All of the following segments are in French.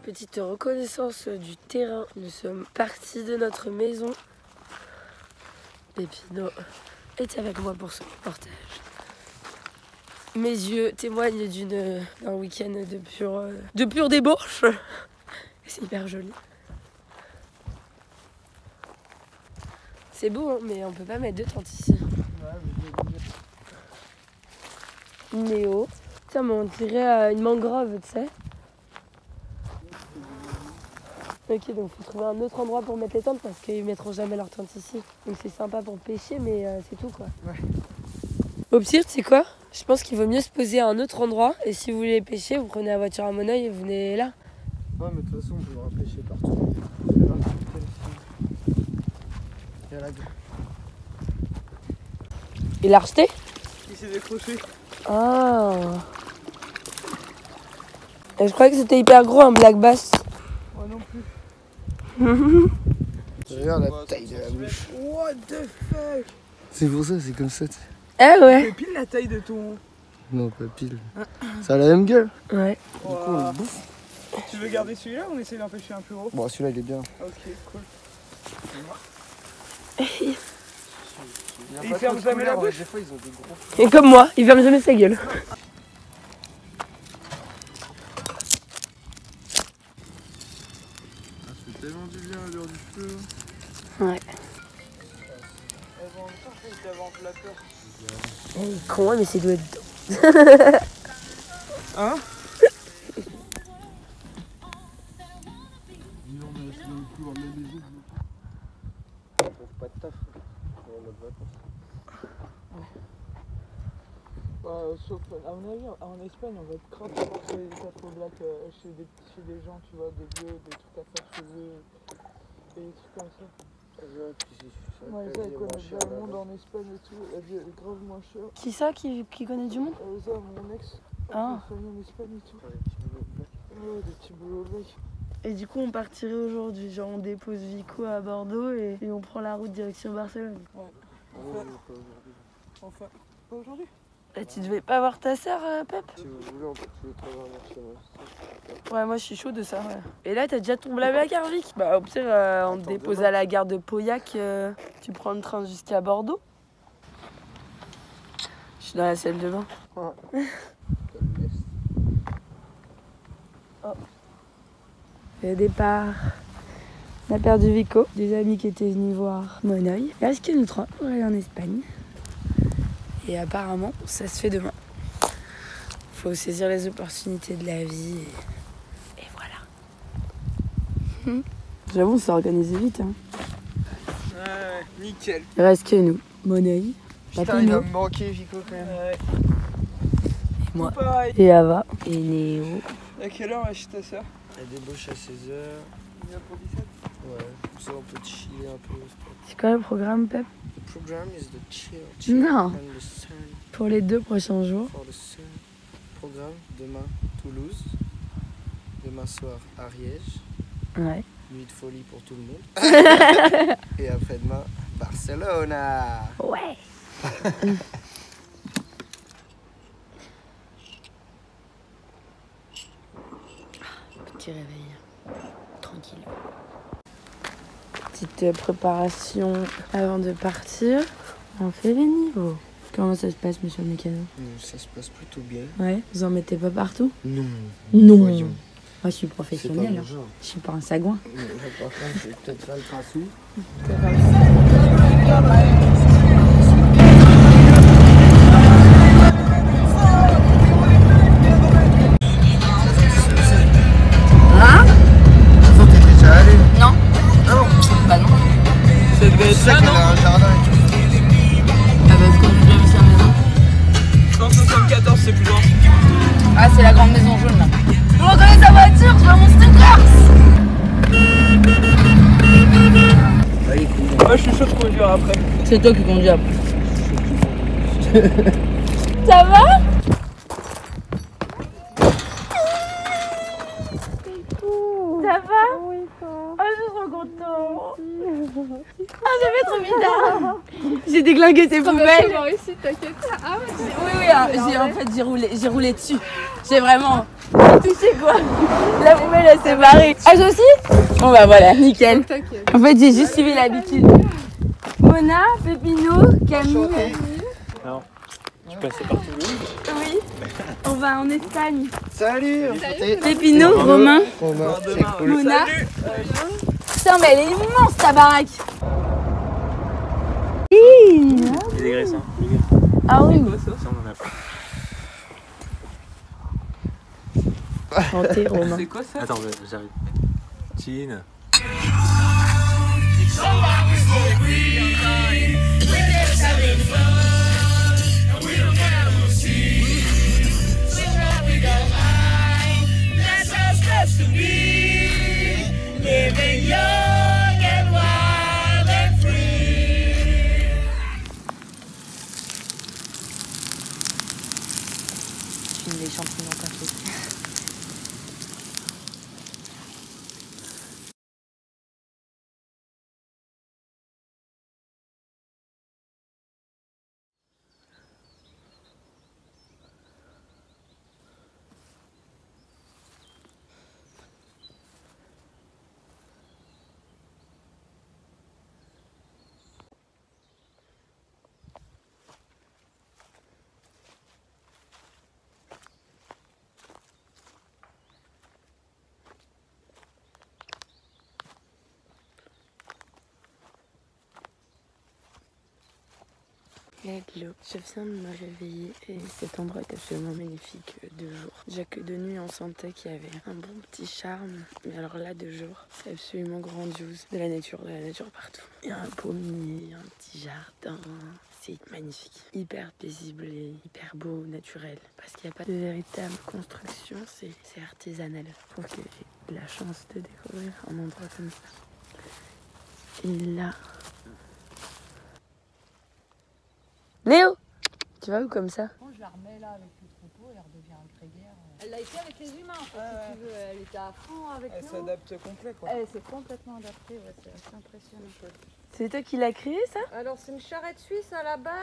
Petite reconnaissance du terrain. Nous sommes partis de notre maison. Pépino est avec moi pour ce reportage. Mes yeux témoignent d'un week-end de pure débauche. C'est hyper joli. C'est beau, hein, mais on peut pas mettre de tente ici. Néo. Tiens, mais on dirait une mangrove, tu sais. Ok, donc faut trouver un autre endroit pour mettre les tentes parce qu'ils mettront jamais leurs tentes ici. Donc c'est sympa pour pêcher, mais c'est tout quoi. Ouais. Au pire, tu sais quoi? Je pense qu'il vaut mieux se poser à un autre endroit. Et si vous voulez pêcher, vous prenez la voiture à Moneuil et vous venez là. Ouais, mais de toute façon, on pourra pêcher partout. Il l'a rejeté? Il s'est décroché. Ah. Et je croyais que c'était hyper gros un black bass. Moi non plus. Regarde la taille de la bouche. What the fuck? C'est pour ça, c'est comme ça. Ah ouais. C'est pile la taille de ton... Non, pas pile. Ça a la même gueule. Ouais. Du coup, on le bouffe. Tu veux garder celui-là ou on essaie d'en pêcher un plus gros? Bon, celui-là, il est bien. Ok, cool. Il ferme jamais la bouche? Des fois, ils ont des gros. Et comme moi, il ferme jamais sa gueule. Ça fait tellement du bien à l'heure du feu. Ouais. Il est con, mais c'est doit être dedans. Hein? Pas de taf. On a de vacances. Sauf, à mon avis, en Espagne, on va être grave fort sur les tafs au black chez des gens, tu vois, des vieux, des trucs à faire chez eux, et des trucs comme ça. Ouais, ça, ils connaissent bien le monde en Espagne et tout, la vie elle est grave moins chère. Qui ça qui connaît du monde? Ça, mon ex, Ah. famille en Espagne et tout. Ouais, des petits boulots black. Et du coup, on partirait aujourd'hui. Genre, on dépose Vico à Bordeaux et on prend la route direction Barcelone. Ouais. Enfin, pas aujourd'hui. Et tu devais pas voir ta sœur, Pep? Si vous voulez, on peut tous les trois venir chez moi. Ouais, moi je suis chaud de ça. Ouais. Et là, t'as déjà ton blablacar, Vic? Bah, au pire, on te dépose à la gare de Pauillac. Tu prends le train jusqu'à Bordeaux. Je suis dans la salle de bain. Ouais. Oh. Le départ. On a perdu Vico, des amis qui étaient venus voir Moneuil. Il reste que nous trois pour aller en Espagne. Et apparemment, ça se fait demain. Faut saisir les opportunités de la vie et voilà. J'avoue, on s'est organisé vite. Hein. Ouais, nickel. Il reste que nous. Moneuil, Putain, il va me manquer, Vico, quand même. Ouais. et moi, Pareil. et Ava, et Néo. À quelle heure chez ta soeur? Elle débauche à 16h. Il vient pour 17. Ouais, comme ça on peut chiller un peu. C'est quoi le programme, Pep? The program is the chill. Non. And the sun. Pour les 2 prochains jours. For the sun. Programme, demain Toulouse. Demain soir Ariège. Ouais. Nuit de folie pour tout le monde. Et après-demain, Barcelona. Ouais. Petit réveil. Tranquille. Petite préparation avant de partir. On fait les niveaux. Comment ça se passe, monsieur le mécano? Ça se passe plutôt bien. Ouais, vous en mettez pas partout? Non. Non. Voyons. Moi, je suis C'est pas professionnelle. mon Hein. genre. Je suis pas un sagouin. Par contre, je vais peut-être faire le tracou. Hein? T'es déjà allé? Non. Bah non. Ça devait être ça, Elle non? a un jardin et tout. Ah bah, est-ce qu'on peut bien visiter la maison? 174, c'est plus loin. Ah, c'est la grande maison jaune là. Je reconnais sa voiture, je vois mon sticker. Moi, je suis chaud de conduire après. C'est toi qui conduis après. Ça va? Ça va? Oui, toi. Ah, je suis trop contente. Ah, j'ai fait trop bizarre. J'ai déglingué tes poubelles. t'inquiète. Ah ouais, Oui, hein, j'ai roulé dessus. J'ai vraiment touché quoi. La poubelle elle s'est barrée. Ah, j'ai aussi? Bon bah voilà, nickel. t'inquiète. En fait, j'ai juste suivi l'habitude. Mona, Pépino, Camille. Non. Tu passais par Toulouse? Oui. On va en Espagne. Salut, enchanté. Pépino, Romain, Romain, c'est cool. Mona. Putain, mais elle est immense ta baraque. Les dégraissants. Ah oui. Ça, on en a pas. Santé, Romain. C'est quoi ça? Attends, j'arrive. Tine. Je filme les champignons cachés. Hello, je viens de me réveiller et cet endroit est absolument magnifique de jour. Déjà que de nuit on sentait qu'il y avait un bon petit charme, mais alors là de jour c'est absolument grandiose. De la nature partout. Il y a un pommier, il y a un petit jardin, c'est magnifique. Hyper paisible et hyper beau, naturel. Parce qu'il n'y a pas de véritable construction, c'est artisanal. Je trouve que j'ai la chance de découvrir un endroit comme ça. Et là... Léo, tu vas où comme ça? Bon, je la remets là avec le troupeau et elle redevient grégaire. Elle a été avec les humains en fait, si tu veux. Elle était à fond avec Elle nous. s'adapte complet quoi. Elle s'est complètement adaptée, ouais, c'est assez impressionnant. C'est toi qui l'as créé ça? Alors c'est une charrette suisse à la base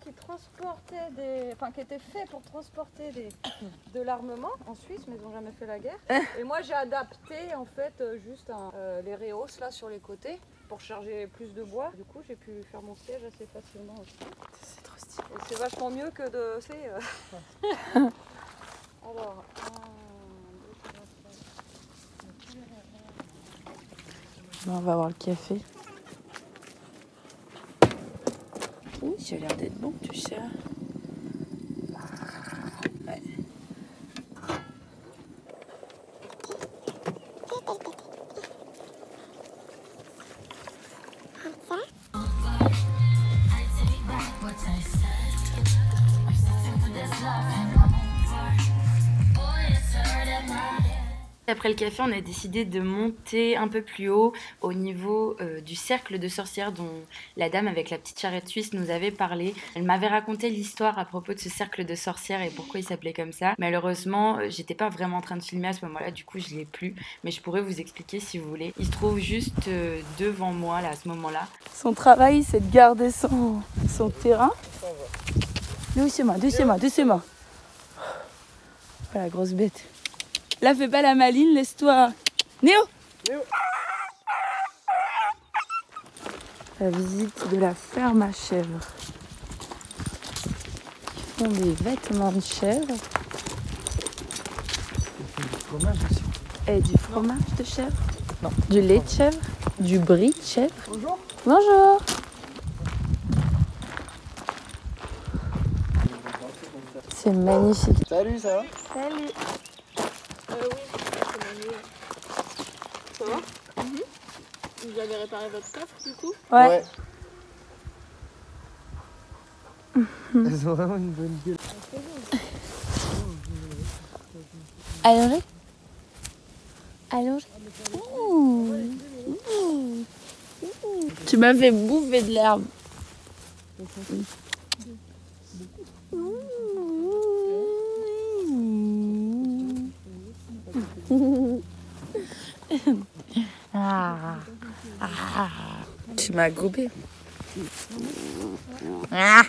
qui transportait qui était fait pour transporter de l'armement en Suisse, mais ils n'ont jamais fait la guerre. Et moi j'ai adapté en fait juste les réhausses là sur les côtés pour charger plus de bois. Du coup j'ai pu faire mon siège assez facilement aussi. C'est trop stylé. Et c'est vachement mieux que de... Alors... Bon, on va voir le café. Oui, ça a l'air d'être bon tout ça. Ouais. Après le café, on a décidé de monter un peu plus haut au niveau du cercle de sorcières dont la dame avec la petite charrette suisse nous avait parlé. Elle m'avait raconté l'histoire à propos de ce cercle de sorcières et pourquoi il s'appelait comme ça. Malheureusement, j'étais pas vraiment en train de filmer à ce moment-là, du coup je l'ai plus, mais je pourrais vous expliquer si vous voulez. Il se trouve juste devant moi là à ce moment-là. Son travail, c'est de garder son terrain. Doucement. Voilà, grosse bête. Là, fais pas la maline, laisse-toi. Néo! La visite de la ferme à chèvres. Ils font des vêtements de chèvres. Du fromage aussi. Et du fromage de chèvre. Non. Du lait de chèvre. Du brie de chèvre. Bonjour. Bonjour. C'est magnifique. Salut, ça va? Salut. Ça va? Vous avez réparé votre coffre du coup? Ouais. Elles ont vraiment une bonne gueule. Allongez. Allongez. Ouh. Ouh. Ouh. Tu m'as fait bouffer de l'herbe. Ah. Ah. Tu m'as gobé. Ah.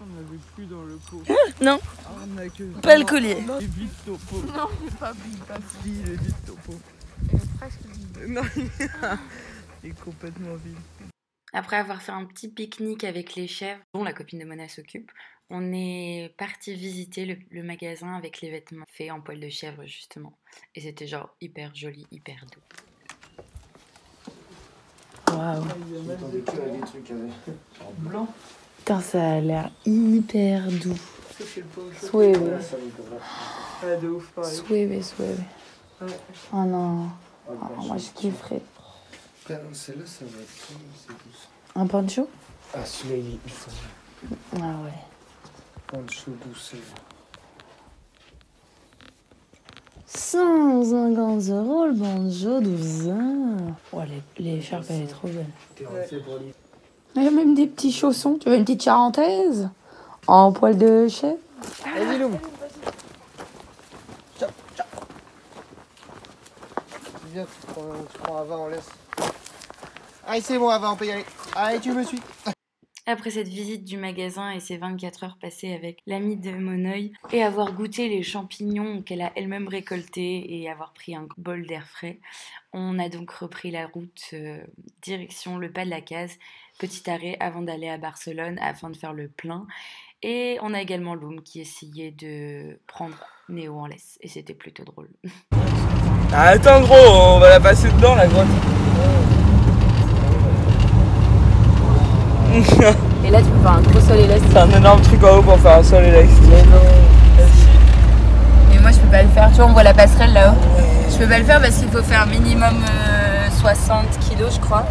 On n'avait plus dans le pot. Non, On a que... pas le collier. Il est vide ton pot. Non, j'ai pas Il est vide ton pot. Il est presque vide. Non, il est complètement vide. Après avoir fait un petit pique-nique avec les chèvres, dont la copine de Mona s'occupe, on est parti visiter le magasin avec les vêtements faits en poil de chèvre justement. Et c'était genre hyper joli, hyper doux. Waouh. J'attendais que à des trucs avec. Blanc. Putain, ça a l'air hyper doux. Ça, c'est le pot au chaud. Sueve, Ah, de ouf, pareil. sueve. Ouais. Oh non. Oh, moi je kifferais. Après, non, celle-là, ça va être trop, c'est douce. Un poncho? Ah, celui-là, il est ultra. Ah ouais. Poncho douce. 150 € le banjo 12 ans. Oh, les charpes, elle est trop belle. T'es rentré pour lui. Il y a même des petits chaussons. Tu veux une petite charentaise? En poil de chèvre? Vas-y, Lou. Viens, tu prends Ava, on laisse. Allez, c'est bon, Ava, on peut y aller. Allez, tu me suis. Après cette visite du magasin et ces 24 heures passées avec l'amie de Monoï et avoir goûté les champignons qu'elle a elle-même récoltés et avoir pris un bol d'air frais, on a donc repris la route direction le pas de la Case, petit arrêt avant d'aller à Barcelone afin de faire le plein. Et on a également Loum qui essayait de prendre Néo en laisse et c'était plutôt drôle. Ah, attends, gros, on va la passer dedans, la grotte. Et là tu peux faire un gros sol et laisse. C'est un énorme truc en haut pour faire un sol et laisse. Mais moi je peux pas le faire, tu vois on voit la passerelle là-haut. Je peux pas le faire parce qu'il faut faire minimum 60 kilos je crois.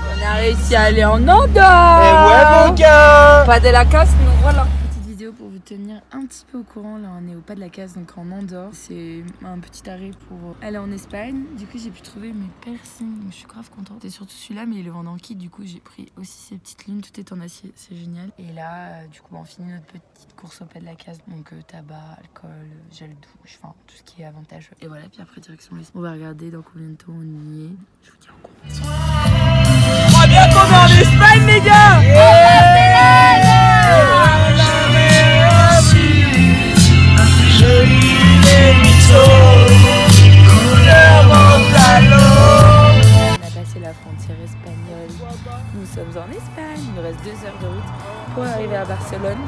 On a réussi à aller en Andorre. Et ouais, mon gars. Pas de la Case, nous voilà. Petite vidéo pour vous tenir un petit peu au courant. Là, on est au pas de la Case, donc en Andorre. C'est un petit arrêt pour aller en Espagne. Du coup, j'ai pu trouver mes piercings. Donc, je suis grave contente. C'est surtout celui-là, mais il le vend en kit. Du coup, j'ai pris aussi ces petites lunes. Tout est en acier, c'est génial. Et là, du coup, on finit notre petite course au pas de la Case. Donc, tabac, alcool, gel douche, enfin, tout ce qui est avantageux. Et voilà, puis après, direction l'Espagne. On va regarder dans combien de temps on y est. Je vous tiens au courant. On va bien qu'on est en Espagne, les gars. On a passé la frontière espagnole. Nous sommes en Espagne. Il nous reste 2 heures de route pour arriver à Barcelone.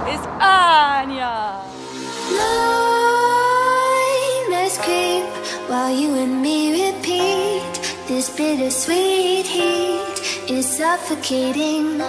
Espagne! Nightmares creep while you and me repeat. This bittersweet heat is suffocating.